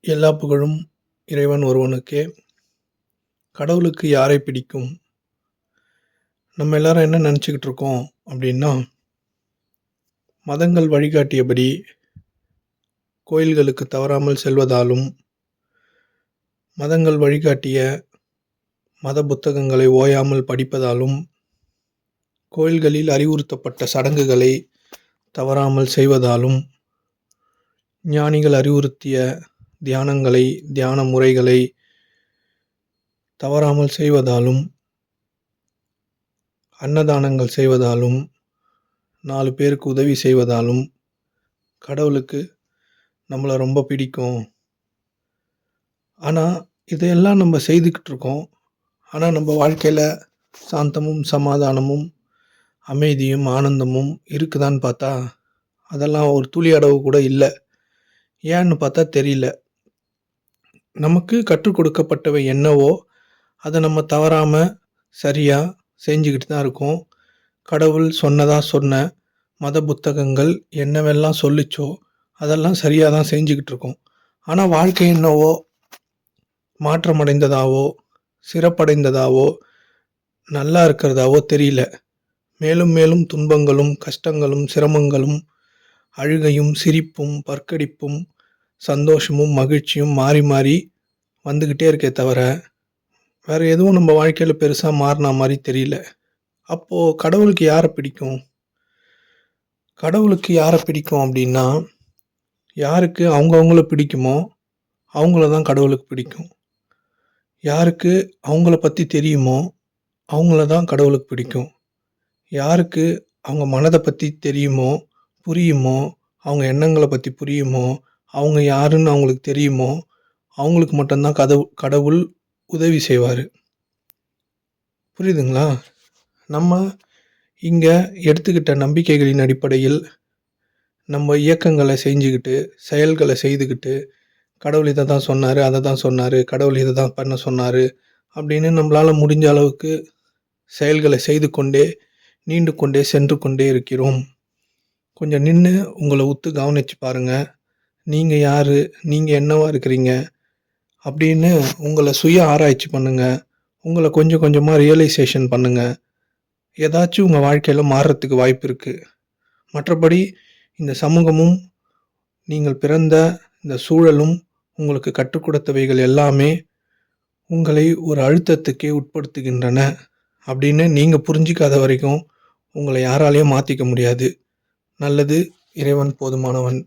எல்லா புகழும் இறைவன் ஒருவனுக்கே. கடவுளுக்கு யாரை பிடிக்கும்? நம்ம எல்லாரும் என்ன நினச்சிக்கிட்டு இருக்கோம் அப்படின்னா, மதங்கள் வழிகாட்டியபடி கோயில்களுக்கு தவறாமல் செல்வதாலும், மதங்கள் வழிகாட்டிய மத புத்தகங்களை ஓயாமல் படிப்பதாலும், கோயில்களில் அறிவுறுத்தப்பட்ட சடங்குகளை தவறாமல் செய்வதாலும், ஞானிகள் அறிவுறுத்திய தியானங்களை, தியான முறைகளை தவறாமல் செய்வதாலும், அன்னதானங்கள் செய்வதாலும், 4 பேருக்கு உதவி செய்வதாலும் கடவுளுக்கு நம்மளை ரொம்ப பிடிக்கும். ஆனால் இதையெல்லாம் நம்ம செய்துக்கிட்டு இருக்கோம். ஆனால் நம்ம வாழ்க்கையில் சாந்தமும் சமாதானமும் அமைதியும் ஆனந்தமும் இருக்குதான்னு பார்த்தா அதெல்லாம் ஒரு துளி அளவு கூட இல்லை. ஏன்னு பார்த்தா தெரியல. நமக்கு கற்றுக் கொடுக்கப்பட்டவை என்னவோ அதை நம்ம தவறாமல் சரியாக செஞ்சுக்கிட்டு தான் இருக்கோம். கடவுள் சொன்ன மத புத்தகங்கள் என்னவெல்லாம் சொல்லிச்சோ அதெல்லாம் சரியாக தான் செஞ்சுக்கிட்டு இருக்கோம். ஆனால் வாழ்க்கை என்னவோ மாற்றமடைந்ததாவோ சிறப்படைந்ததாவோ நல்லா இருக்கிறதாவோ தெரியல. மேலும் மேலும் துன்பங்களும் கஷ்டங்களும் சிரமங்களும் அழுகையும் சிரிப்பும் பற்கடிப்பும் சந்தோஷமும் மகிழ்ச்சியும் மாறி மாறி வந்துக்கிட்டே இருக்கே தவிர வேறு எதுவும் நம்ம வாழ்க்கையில் பெருசாக மாறினா மாதிரி தெரியல. அப்போது கடவுளுக்கு யாரை பிடிக்கும்? கடவுளுக்கு யாரை பிடிக்கும் அப்படின்னா, யாருக்கு அவங்கவுங்கள பிடிக்குமோ அவங்கள தான் கடவுளுக்கு பிடிக்கும். யாருக்கு அவங்கள பற்றி தெரியுமோ அவங்கள தான் கடவுளுக்கு பிடிக்கும். யாருக்கு அவங்க மனதை பற்றி தெரியுமோ புரியுமோ, அவங்க எண்ணங்களை பற்றி புரியுமோ, அவங்க யாருன்னு அவங்களுக்கு தெரியுமோ அவங்களுக்கு மட்டும்தான் கடவுள் உதவி செய்வார். புரியுதுங்களா? நம்ம இங்கே எடுத்துக்கிட்ட நம்பிக்கைகளின் அடிப்படையில் நம்ம இயக்கங்களை செஞ்சுக்கிட்டு செயல்களை செய்துக்கிட்டு கடவுள் இதை தான் சொன்னார், அதை தான் சொன்னார், கடவுள் இதை தான் பண்ண சொன்னார் அப்படின்னு நம்மளால் முடிஞ்ச அளவுக்கு செயல்களை செய்து கொண்டே நீண்டு கொண்டே சென்று கொண்டே இருக்கிறோம். கொஞ்சம் நின்று உங்களை உத்து கவனித்து பாருங்கள். நீங்கள் யார், நீங்கள் என்னவா இருக்கிறீங்க அப்படின்னு உங்களை சுய ஆராய்ச்சி பண்ணுங்கள். உங்களை கொஞ்சம் கொஞ்சமாக ரியலைசேஷன் பண்ணுங்கள். ஏதாச்சும் உங்கள் வாழ்க்கையில் மாறுறதுக்கு வாய்ப்பு இருக்குது. மற்றபடி இந்த சமூகமும் நீங்கள் பிறந்த இந்த சூழலும் உங்களுக்கு கற்றுக் கொடுத்தவைகள் எல்லாமே உங்களை ஒரு அழுத்தத்துக்கே உட்படுத்துகின்றன அப்படின்னு நீங்கள் புரிஞ்சிக்காத வரைக்கும் உங்களை யாராலையும் மாற்றிக்க முடியாது. நல்லது. இறைவன் போதுமானவன்.